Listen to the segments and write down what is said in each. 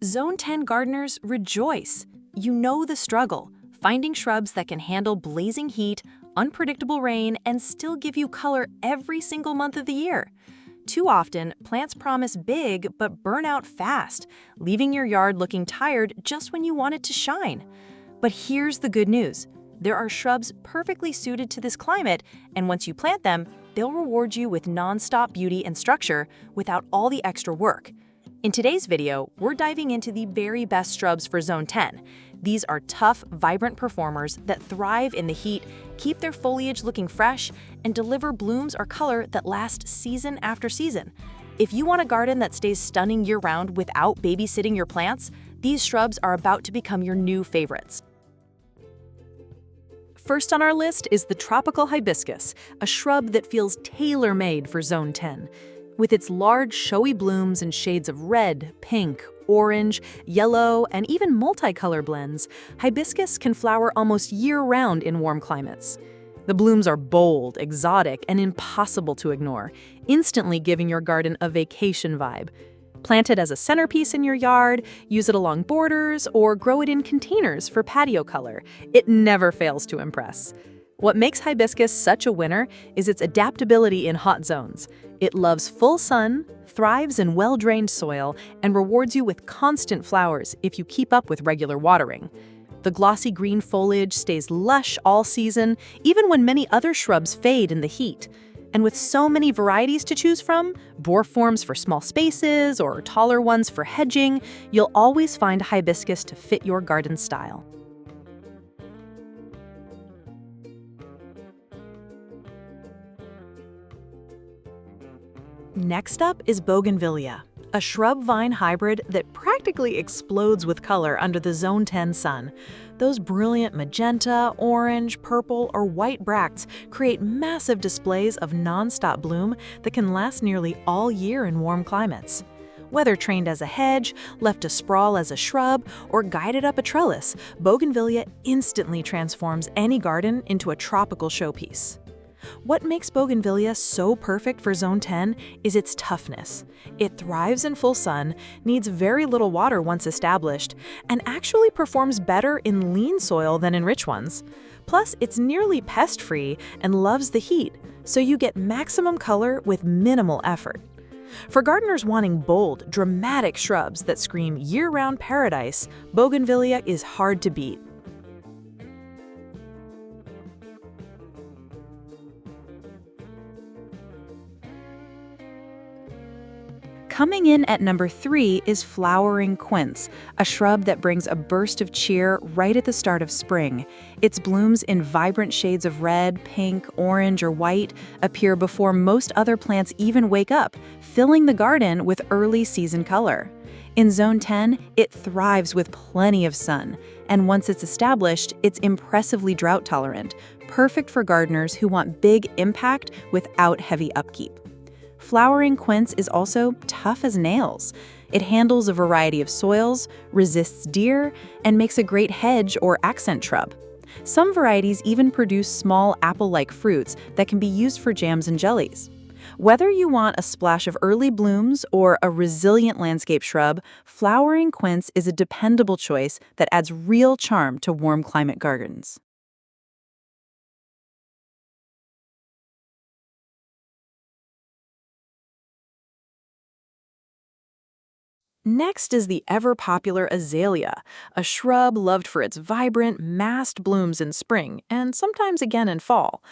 Zone 10 gardeners rejoice. You know the struggle, finding shrubs that can handle blazing heat, unpredictable rain, and still give you color every single month of the year. Too often, plants promise big but burn out fast, leaving your yard looking tired just when you want it to shine. But here's the good news. There are shrubs perfectly suited to this climate, and once you plant them, they'll reward you with non-stop beauty and structure without all the extra work. In today's video, we're diving into the very best shrubs for Zone 10. These are tough, vibrant performers that thrive in the heat, keep their foliage looking fresh, and deliver blooms or color that last season after season. If you want a garden that stays stunning year-round without babysitting your plants, these shrubs are about to become your new favorites. First on our list is the tropical hibiscus, a shrub that feels tailor-made for Zone 10. With its large, showy blooms in shades of red, pink, orange, yellow, and even multicolor blends, hibiscus can flower almost year-round in warm climates. The blooms are bold, exotic, and impossible to ignore, instantly giving your garden a vacation vibe. Plant it as a centerpiece in your yard, use it along borders, or grow it in containers for patio color. It never fails to impress. What makes hibiscus such a winner is its adaptability in hot zones. It loves full sun, thrives in well-drained soil, and rewards you with constant flowers if you keep up with regular watering. The glossy green foliage stays lush all season, even when many other shrubs fade in the heat. And with so many varieties to choose from, bore forms for small spaces or taller ones for hedging, you'll always find hibiscus to fit your garden style. Next up is Bougainvillea, a shrub-vine hybrid that practically explodes with color under the Zone 10 sun. Those brilliant magenta, orange, purple, or white bracts create massive displays of non-stop bloom that can last nearly all year in warm climates. Whether trained as a hedge, left to sprawl as a shrub, or guided up a trellis, Bougainvillea instantly transforms any garden into a tropical showpiece. What makes Bougainvillea so perfect for Zone 10 is its toughness. It thrives in full sun, needs very little water once established, and actually performs better in lean soil than in rich ones. Plus, it's nearly pest-free and loves the heat, so you get maximum color with minimal effort. For gardeners wanting bold, dramatic shrubs that scream year-round paradise, Bougainvillea is hard to beat. Coming in at number 3 is flowering quince, a shrub that brings a burst of cheer right at the start of spring. Its blooms in vibrant shades of red, pink, orange, or white appear before most other plants even wake up, filling the garden with early season color. In Zone 10, it thrives with plenty of sun, and once it's established, it's impressively drought-tolerant, perfect for gardeners who want big impact without heavy upkeep. Flowering quince is also tough as nails. It handles a variety of soils, resists deer, and makes a great hedge or accent shrub. Some varieties even produce small apple-like fruits that can be used for jams and jellies. Whether you want a splash of early blooms or a resilient landscape shrub, flowering quince is a dependable choice that adds real charm to warm climate gardens. Next is the ever-popular azalea, a shrub loved for its vibrant, massed blooms in spring and sometimes again in fall.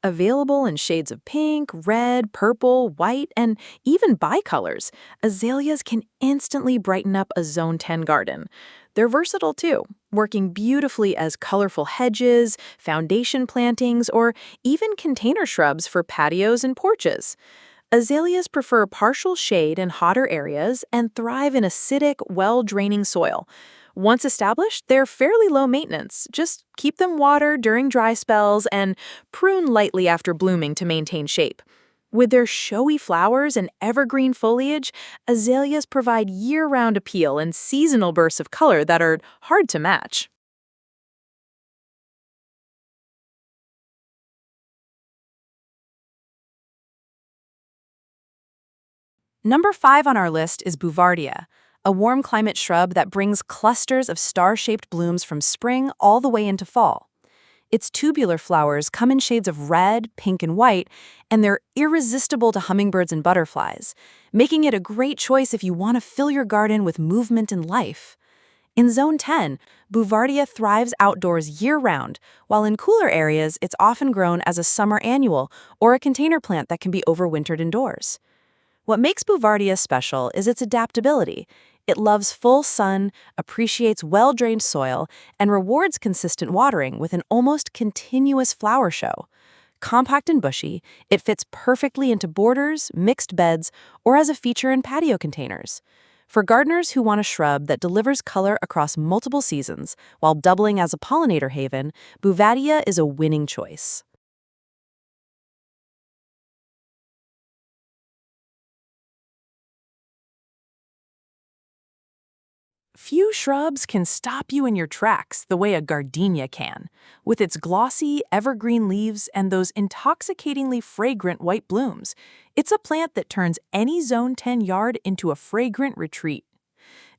Available in shades of pink, red, purple, white, and even bicolors, azaleas can instantly brighten up a Zone 10 garden. They're versatile too, working beautifully as colorful hedges, foundation plantings, or even container shrubs for patios and porches. Azaleas prefer partial shade in hotter areas and thrive in acidic, well-draining soil. Once established, they're fairly low maintenance. Just keep them watered during dry spells and prune lightly after blooming to maintain shape. With their showy flowers and evergreen foliage, azaleas provide year-round appeal and seasonal bursts of color that are hard to match. Number 5 on our list is Bouvardia, a warm climate shrub that brings clusters of star-shaped blooms from spring all the way into fall. Its tubular flowers come in shades of red, pink, and white, and they're irresistible to hummingbirds and butterflies, making it a great choice if you want to fill your garden with movement and life. In Zone 10, Bouvardia thrives outdoors year-round, while in cooler areas it's often grown as a summer annual or a container plant that can be overwintered indoors. What makes Bouvardia special is its adaptability. It loves full sun, appreciates well-drained soil, and rewards consistent watering with an almost continuous flower show. Compact and bushy, it fits perfectly into borders, mixed beds, or as a feature in patio containers. For gardeners who want a shrub that delivers color across multiple seasons while doubling as a pollinator haven, Bouvardia is a winning choice. Few shrubs can stop you in your tracks the way a gardenia can, with its glossy, evergreen leaves and those intoxicatingly fragrant white blooms. It's a plant that turns any Zone 10 yard into a fragrant retreat.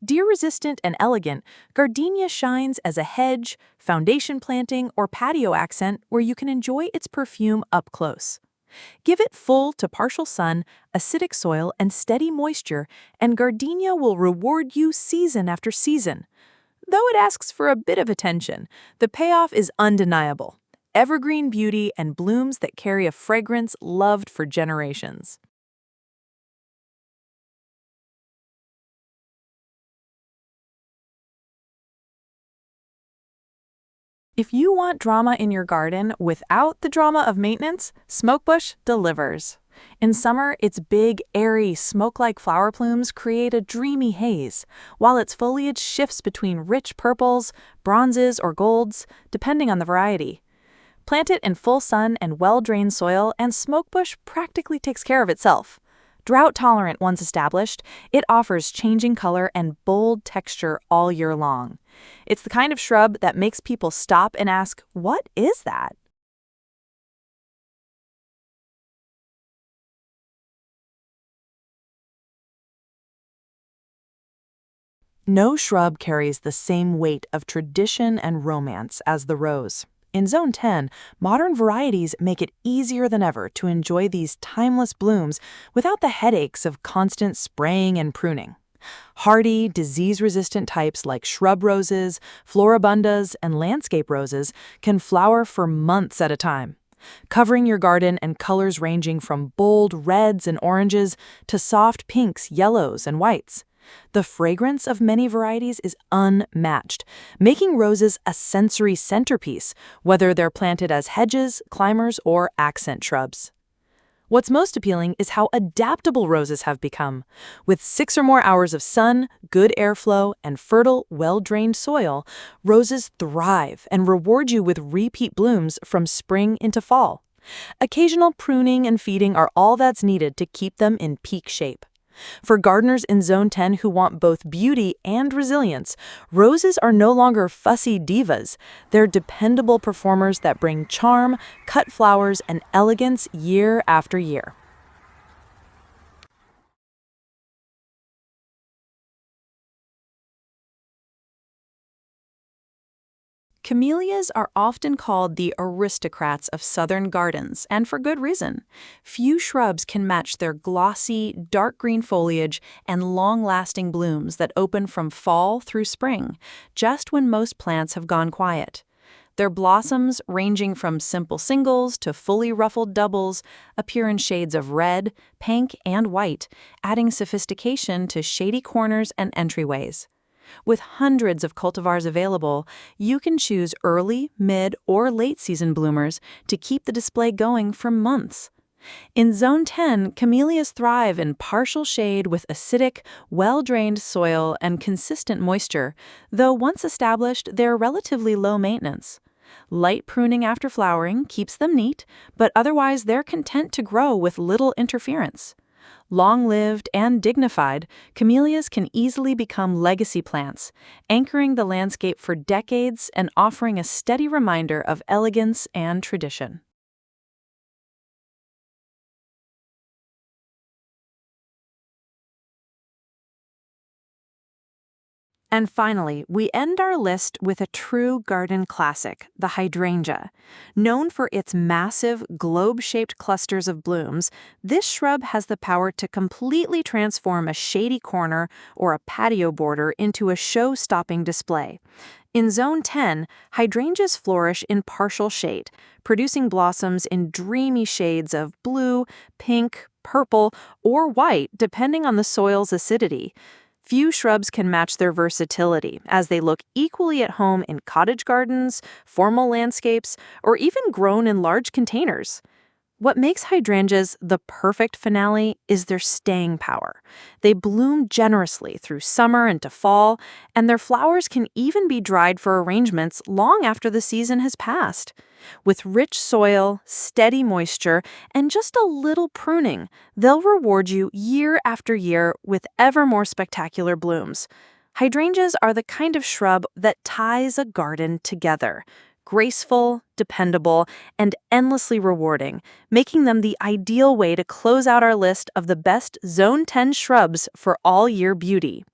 Deer-resistant and elegant, gardenia shines as a hedge, foundation planting, or patio accent where you can enjoy its perfume up close. Give it full to partial sun, acidic soil, and steady moisture, and gardenia will reward you season after season. Though it asks for a bit of attention, the payoff is undeniable. Evergreen beauty and blooms that carry a fragrance loved for generations. If you want drama in your garden without the drama of maintenance, Smokebush delivers. In summer, its big, airy, smoke-like flower plumes create a dreamy haze, while its foliage shifts between rich purples, bronzes, or golds, depending on the variety. Plant it in full sun and well-drained soil, and Smokebush practically takes care of itself. Drought-tolerant once established, it offers changing color and bold texture all year long. It's the kind of shrub that makes people stop and ask, "What is that?" No shrub carries the same weight of tradition and romance as the rose. In Zone 10, modern varieties make it easier than ever to enjoy these timeless blooms without the headaches of constant spraying and pruning. Hardy, disease-resistant types like shrub roses, floribundas, and landscape roses can flower for months at a time, covering your garden in colors ranging from bold reds and oranges to soft pinks, yellows, and whites. The fragrance of many varieties is unmatched, making roses a sensory centerpiece, whether they're planted as hedges, climbers, or accent shrubs. What's most appealing is how adaptable roses have become. With 6 or more hours of sun, good airflow, and fertile, well-drained soil, roses thrive and reward you with repeat blooms from spring into fall. Occasional pruning and feeding are all that's needed to keep them in peak shape. For gardeners in Zone 10 who want both beauty and resilience, roses are no longer fussy divas. They're dependable performers that bring charm, cut flowers, and elegance year after year. Camellias are often called the aristocrats of southern gardens, and for good reason. Few shrubs can match their glossy, dark green foliage and long-lasting blooms that open from fall through spring, just when most plants have gone quiet. Their blossoms, ranging from simple singles to fully ruffled doubles, appear in shades of red, pink, and white, adding sophistication to shady corners and entryways. With hundreds of cultivars available, you can choose early, mid, or late season bloomers to keep the display going for months. In Zone 10, camellias thrive in partial shade with acidic, well-drained soil and consistent moisture, though once established, they're relatively low maintenance. Light pruning after flowering keeps them neat, but otherwise they're content to grow with little interference. Long-lived and dignified, camellias can easily become legacy plants, anchoring the landscape for decades and offering a steady reminder of elegance and tradition. And finally, we end our list with a true garden classic, the hydrangea. Known for its massive, globe-shaped clusters of blooms, this shrub has the power to completely transform a shady corner or a patio border into a show-stopping display. In Zone 10, hydrangeas flourish in partial shade, producing blossoms in dreamy shades of blue, pink, purple, or white, depending on the soil's acidity. Few shrubs can match their versatility, as they look equally at home in cottage gardens, formal landscapes, or even grown in large containers. What makes hydrangeas the perfect finale is their staying power. They bloom generously through summer into fall, and their flowers can even be dried for arrangements long after the season has passed. With rich soil, steady moisture, and just a little pruning, they'll reward you year after year with ever more spectacular blooms. Hydrangeas are the kind of shrub that ties a garden together. Graceful, dependable, and endlessly rewarding, making them the ideal way to close out our list of the best Zone 10 shrubs for all-year beauty.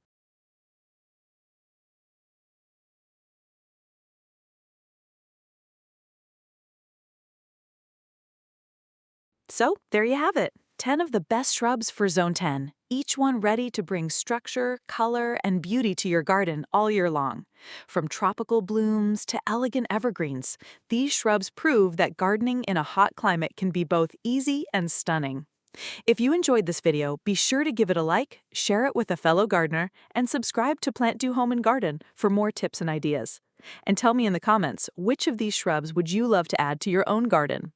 So, there you have it. 10 of the best shrubs for Zone 10, each one ready to bring structure, color, and beauty to your garden all year long. From tropical blooms to elegant evergreens, these shrubs prove that gardening in a hot climate can be both easy and stunning. If you enjoyed this video, be sure to give it a like, share it with a fellow gardener, and subscribe to PlantDo Home and Garden for more tips and ideas. And tell me in the comments, which of these shrubs would you love to add to your own garden?